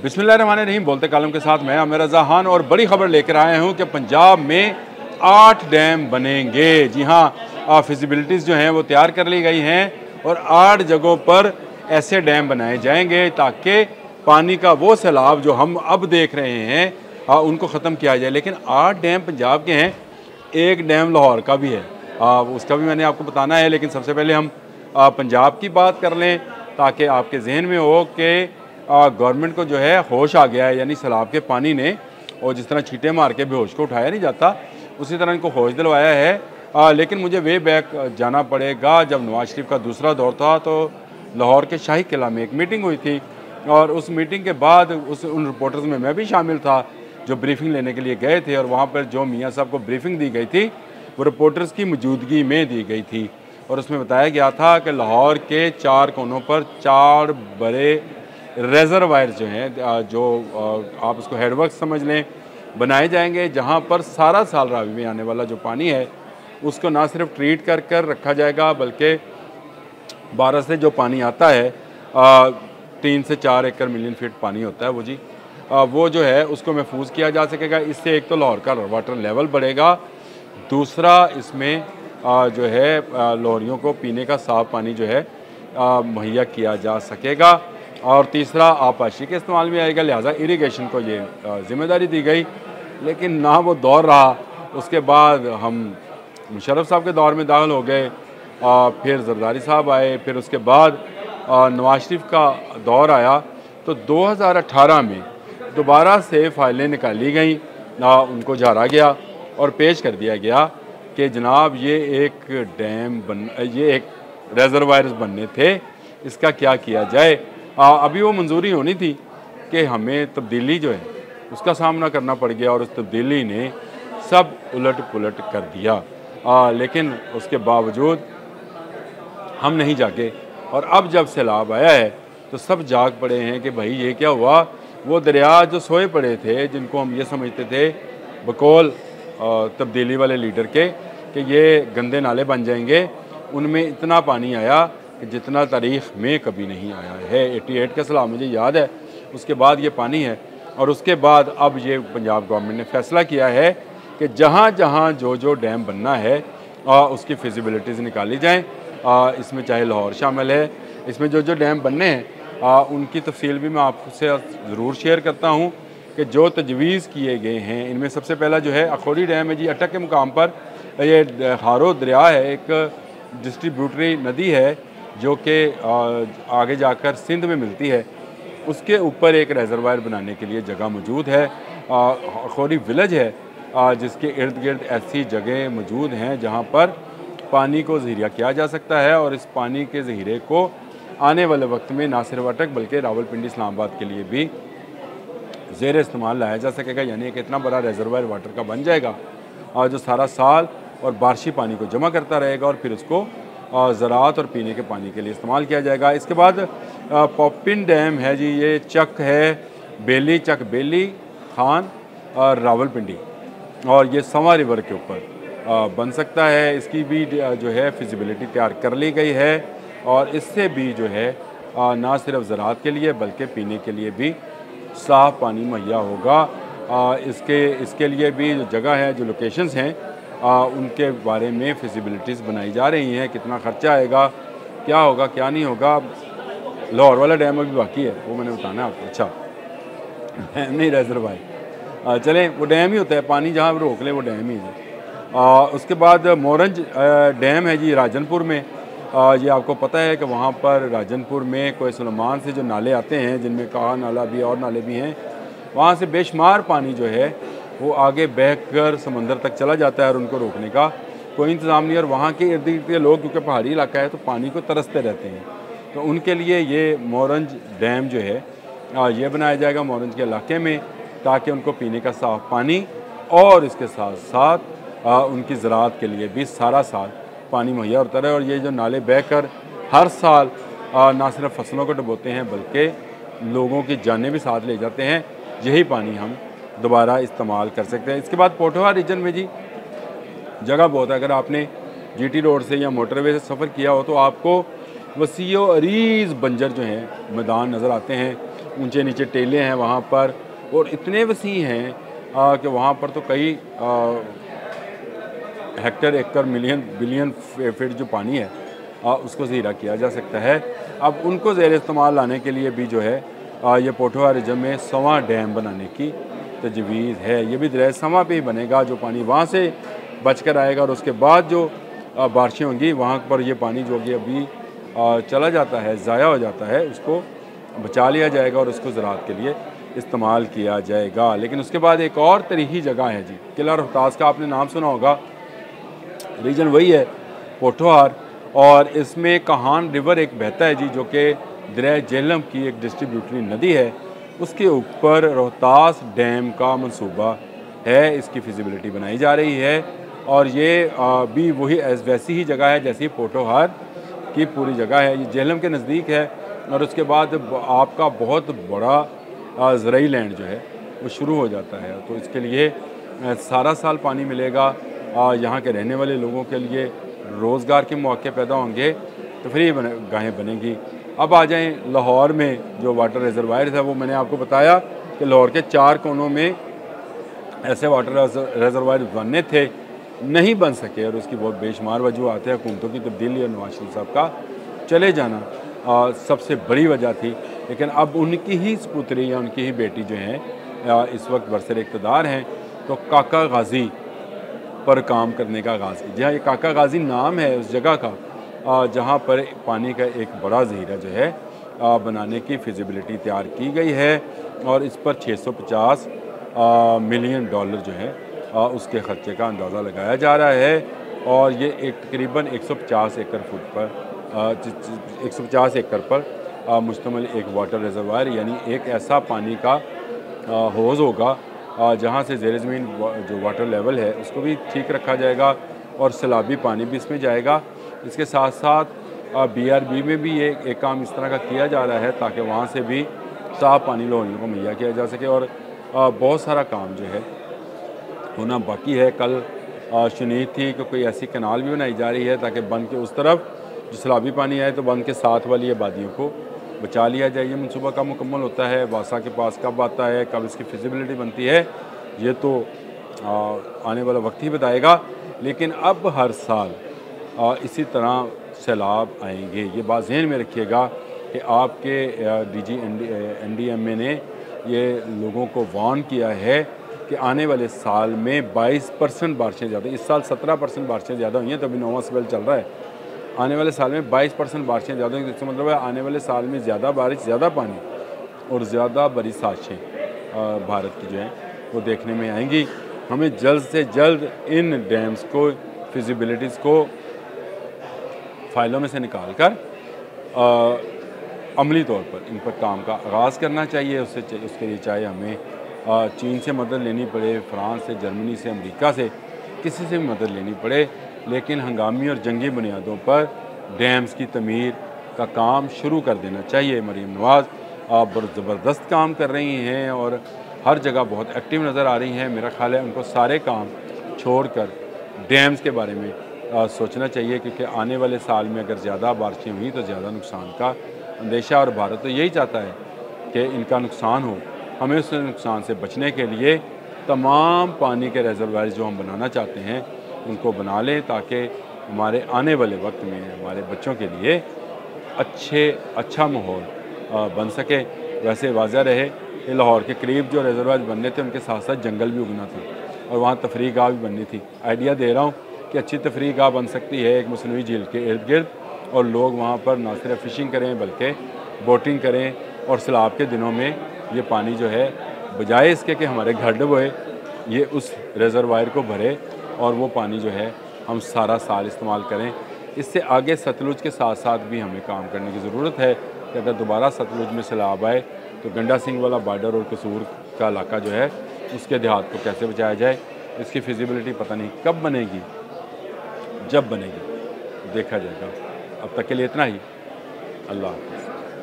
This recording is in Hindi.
बिस्मिल्लाहिर्रहमानिर्रहीम। बोलते कालम के साथ मैं आमिर रज़ा खान और बड़ी खबर लेकर आया हूँ कि पंजाब में 8 डैम बनेंगे। जी हाँ, फिजिबिलिटीज़ जो हैं वो तैयार कर ली गई हैं और 8 जगहों पर ऐसे डैम बनाए जाएंगे ताकि पानी का वो सैलाब जो हम अब देख रहे हैं उनको ख़त्म किया जाए। लेकिन 8 डैम पंजाब के हैं, एक डैम लाहौर का भी है, उसका भी मैंने आपको बताना है। लेकिन सबसे पहले हम पंजाब की बात कर लें ताकि आपके जहन में हो कि गवर्नमेंट को जो है होश आ गया है, यानी सैलाब के पानी ने, और जिस तरह छींटे मार के बेहोश को उठाया नहीं जाता उसी तरह इनको होश दिलवाया है। लेकिन मुझे वे बैक जाना पड़ेगा। जब नवाज शरीफ का दूसरा दौर था तो लाहौर के शाही किला में एक मीटिंग हुई थी और उस मीटिंग के बाद उन रिपोर्टर्स में मैं भी शामिल था जो ब्रीफिंग लेने के लिए गए थे, और वहाँ पर जो मियाँ साहब को ब्रीफिंग दी गई थी वो रिपोर्टर्स की मौजूदगी में दी गई थी और उसमें बताया गया था कि लाहौर के 4 कोनों पर 4 बड़े रेजरवायर जो हैं, जो आप उसको हेडवर्क समझ लें, बनाए जाएंगे जहां पर सारा साल रावी में आने वाला जो पानी है उसको ना सिर्फ ट्रीट कर कर रखा जाएगा बल्कि 12 से जो पानी आता है 3 से 4 एकड़ मिलियन फीट पानी होता है वो जी, वो जो है उसको महफूज किया जा सकेगा। इससे एक तो लाहौर का वाटर लेवल बढ़ेगा, दूसरा इसमें जो है लाहौरियों को पीने का साफ़ पानी जो है मुहैया किया जा सकेगा, और तीसरा आबपाशी के इस्तेमाल में आएगा। लिहाजा इरिगेशन को ये जिम्मेदारी दी गई, लेकिन ना वो दौर रहा। उसके बाद हम मुशर्रफ साहब के दौर में दाखिल हो गए, फिर जरदारी साहब आए, फिर उसके बाद नवाज शरीफ का दौर आया। तो 2018 में दोबारा से फाइलें निकाली गई, उनको झाड़ा गया और पेश कर दिया गया कि जनाब ये एक रेजरवायर्स बनने थे, इसका क्या किया जाए। अभी वो मंजूरी होनी थी कि हमें तब्दीली जो है उसका सामना करना पड़ गया और उस तब्दीली ने सब उलट पुलट कर दिया। लेकिन उसके बावजूद हम नहीं जागे, और अब जब सैलाब आया है तो सब जाग पड़े हैं कि भाई ये क्या हुआ। वो दरिया जो सोए पड़े थे, जिनको हम ये समझते थे बकौल तब्दीली वाले लीडर के कि ये गंदे नाले बन जाएंगे, उनमें इतना पानी आया कि जितना तारीख़ में कभी नहीं आया है। 88 का सैलाब मुझे याद है, उसके बाद ये पानी है। और उसके बाद अब ये पंजाब गवर्नमेंट ने फ़ैसला किया है कि जहाँ जहाँ जो डैम बनना है उसकी फिजिबिलिटीज़ निकाली जाएँ। इसमें चाहे लाहौर शामिल है, इसमें जो डैम बनने हैं उनकी तफसील भी मैं आपसे ज़रूर शेयर करता हूँ कि जो तजवीज़ किए गए हैं इनमें सबसे पहला जो है अखौरी डैम है जी, अटक के मुकाम पर। ये हारो दरिया है, एक डिस्ट्रीब्यूटरी नदी है जो कि आगे जाकर सिंध में मिलती है। उसके ऊपर एक रेजरवायर बनाने के लिए जगह मौजूद है। अखौरी विलेज है जिसके इर्द गिर्द ऐसी जगह मौजूद हैं जहाँ पर पानी को ज़हीरा किया जा सकता है, और इस पानी के ज़हीरे को आने वाले वक्त में ना सिर्फ अटक बल्कि रावलपिंडी इस्लामाबाद के लिए भी ज़ेर इस्तेमाल लाया जा सकेगा। यानी एक इतना बड़ा रेजरवायर वाटर का बन जाएगा जो सारा साल और बारिशी पानी को जमा करता रहेगा और फिर उसको ज़राअत और पीने के पानी के लिए इस्तेमाल किया जाएगा। इसके बाद पॉपिन डैम है जी, ये चक है चक बेली खान और रावलपिंडी, और ये सवा रिवर के ऊपर बन सकता है। इसकी भी जो है फिजिबिलिटी तैयार कर ली गई है, और इससे भी जो है ना सिर्फ ज़राअत के लिए बल्कि पीने के लिए भी साफ़ पानी मुहैया होगा। इसके लिए भी जो जगह है, जो लोकेशंस हैं, उनके बारे में फिजिबिलिटीज़ बनाई जा रही हैं। कितना ख़र्चा आएगा, क्या होगा, क्या नहीं होगा। लाहौर वाला डैम अभी बाकी है, वो मैंने बताना है आपको। अच्छा, डैम नहीं रेजरवायर, चलें वो डैम ही होता है, पानी जहाँ रोक ले वो डैम ही है। उसके बाद मोरंज डैम है जी राजनपुर में। ये आपको पता है कि वहाँ पर राजनपुर में कोई सुलेमान से जो नाले आते हैं, जिनमें काहा नाला भी और नाले भी हैं, वहाँ से बेशुमार पानी जो है वो आगे बह कर समंदर तक चला जाता है और उनको रोकने का कोई इंतज़ाम नहीं। और वहाँ के इर्द गिर्द के लोग, क्योंकि पहाड़ी इलाका है, तो पानी को तरसते रहते हैं, तो उनके लिए ये मोरंज डैम जो है ये बनाया जाएगा मोरंज के इलाके में, ताकि उनको पीने का साफ़ पानी और इसके साथ साथ उनकी ज़राअत के लिए भी सारा साल पानी मुहैया होता रहे। और ये जो नाले बह कर हर साल ना सिर्फ फसलों को डुबोते हैं बल्कि लोगों की जानें भी साथ ले जाते हैं, यही पानी हम दोबारा इस्तेमाल कर सकते हैं। इसके बाद पोठोहा रीजन में जी जगह बहुत है। अगर आपने जीटी रोड से या मोटरवे से सफ़र किया हो तो आपको वसीओ अरीज़ बंजर जो हैं मैदान नज़र आते हैं, ऊंचे नीचे टेले हैं वहाँ पर, और इतने वसी हैं कि वहाँ पर तो कई हेक्टर एकड़ मिलियन बिलियन फीट जो पानी है उसको ज़ीरा किया जा सकता है। अब उनको ज़ेर इस्तेमाल लाने के लिए भी जो है ये पोठोहार रिजन में सवा डैम बनाने की तजवीज़ है। ये भी दरिया सवा पे ही बनेगा, जो पानी वहाँ से बच कर आएगा और उसके बाद जो बारिशें होंगी वहाँ पर ये पानी जो कि अभी चला जाता है, ज़ाया हो जाता है, उसको बचा लिया जाएगा और उसको ज़राअत के लिए इस्तेमाल किया जाएगा। लेकिन उसके बाद एक और तरीही जगह है जी, किला रोहतास का आपने नाम सुना होगा, रीजन वही है पोठोहार, और इसमें कहान रिवर एक बहता है जी, जो कि दरिया झेलम की एक डिस्ट्रीब्यूटरी नदी है, उसके ऊपर रोहतास डैम का मंसूबा है। इसकी फिजिबिलिटी बनाई जा रही है और ये भी वही वैसी ही जगह है जैसी पोठोहार की पूरी जगह है। ये झेलम के नज़दीक है और उसके बाद आपका बहुत बड़ा ज़राई लैंड जो है वो शुरू हो जाता है। तो इसके लिए सारा साल पानी मिलेगा, यहाँ के रहने वाले लोगों के लिए रोज़गार के मौके पैदा होंगे, तफरीह गाहें बनेंगी। अब आ जाएं लाहौर में जो वाटर रिजर्वायर है, वो मैंने आपको बताया कि लाहौर के 4 कोनों में ऐसे वाटर रिजर्वायर बनने थे, नहीं बन सके और उसकी बहुत बेशुमार वजूहत है। हुकूमतों की तब्दीली और नवाज शरीफ साहब का चले जाना सबसे बड़ी वजह थी। लेकिन अब उनकी ही सपुत्री या उनकी ही बेटी जो हैं इस वक्त बरसर इक़्तिदार हैं, तो काका गाजी पर काम करने का आगाज़ किया। जहाँ ये काका गाजी नाम है उस जगह का, जहाँ पर पानी का एक बड़ा ज़ख़ीरा जो है बनाने की फिजिबिलिटी तैयार की गई है और इस पर 650 मिलियन डॉलर जो है उसके ख़र्चे का अंदाज़ा लगाया जा रहा है। और ये एक तकरीबन 150 एकड़ फुट पर 150 एकड़ पर मुश्तमिल एक वाटर रिजर्वायर, यानी एक ऐसा पानी का हौज़ होगा जहाँ से ज़ेर ज़मीन जो वाटर लेवल है उसको भी ठीक रखा जाएगा और सैलाबी पानी भी इसमें जाएगा। इसके साथ साथ BRB में भी ये एक काम इस तरह का किया जा रहा है ताकि वहाँ से भी साफ़ पानी लोगों को मुहैया किया जा सके। और बहुत सारा काम जो है होना बाकी है। कल शुनीद थी कि कोई ऐसी कनाल भी बनाई जा रही है ताकि बंद के उस तरफ जो सैलाबी पानी आए तो बंद के साथ वाली आबादियों को बचा लिया जाए। ये मनसूबा कब मुकम्मल होता है, वासा के पास कब आता है, कब इसकी फिजिबिलिटी बनती है, ये तो आने वाला वक्त ही बताएगा। लेकिन अब हर साल इसी तरह सैलाब आएंगे, ये बात ज़हन में रखिएगा कि आपके DG NDMA ने ये लोगों को वार्न किया है कि आने वाले साल में 22% बारिशें ज़्यादा, इस साल 17% बारिशें ज़्यादा हुई हैं, तो अभी 9वां स्पेल चल रहा है। आने वाले साल में 22% बारिशें ज़्यादा हुई, इसका मतलब है आने वाले साल में ज़्यादा बारिश, ज़्यादा पानी और ज़्यादा बड़ी साजिशें भारत की जो हैं वो देखने में आएंगी। हमें जल्द से जल्द इन डैम्स को, फिजिबिलिटीज़ को फाइलों में से निकाल कर अमली तौर पर इन पर काम का आगाज़ करना चाहिए। उसके लिए चाहे हमें चीन से मदद लेनी पड़े, फ्रांस से, जर्मनी से, अमेरिका से, किसी से भी मदद लेनी पड़े, लेकिन हंगामी और जंगी बुनियादों पर डैम्स की तमीर का काम शुरू कर देना चाहिए। मरीम नवाज़ बहुत ज़बरदस्त काम कर रही हैं और हर जगह बहुत एक्टिव नज़र आ रही हैं। मेरा ख्याल है उनको सारे काम छोड़कर डैम्स के बारे में सोचना चाहिए, क्योंकि आने वाले साल में अगर ज़्यादा बारिशें हुई तो ज़्यादा नुकसान का अंदेशा, और भारत तो यही चाहता है कि इनका नुकसान हो। हमें उस नुकसान से बचने के लिए तमाम पानी के रिजर्वायर जो हम बनाना चाहते हैं उनको बना लें, ताकि हमारे आने वाले वक्त में हमारे बच्चों के लिए अच्छा माहौल बन सके। वैसे वाज़ह रहे कि लाहौर के करीब जो रिजर्वायर बनने थे उनके साथ साथ जंगल भी उगना था और वहाँ तफरीह गाह भी बननी थी। आइडिया दे रहा हूँ कि अच्छी तफरीह गाह बन सकती है एक मसनूई झील के इर्द गिर्द, और लोग वहाँ पर ना सिर्फ फ़िशिंग करें बल्कि बोटिंग करें, और सैलाब के दिनों में ये पानी जो है बजाय इसके कि हमारे घर डुबोए, ये उस रिजर्वायर को भरे और वो पानी जो है हम सारा साल इस्तेमाल करें। इससे आगे सतलुज के साथ साथ भी हमें काम करने की ज़रूरत है कि अगर दोबारा सतलुज में सैलाब आए तो गंडा सिंह वाला बॉर्डर और कसूर का इलाका जो है उसके देहात को कैसे बचाया जाए। इसकी फिजिबिलिटी पता नहीं कब बनेगी, जब बनेगी देखा जाएगा। अब तक के लिए इतना ही। अल्लाह हाफ़िज़।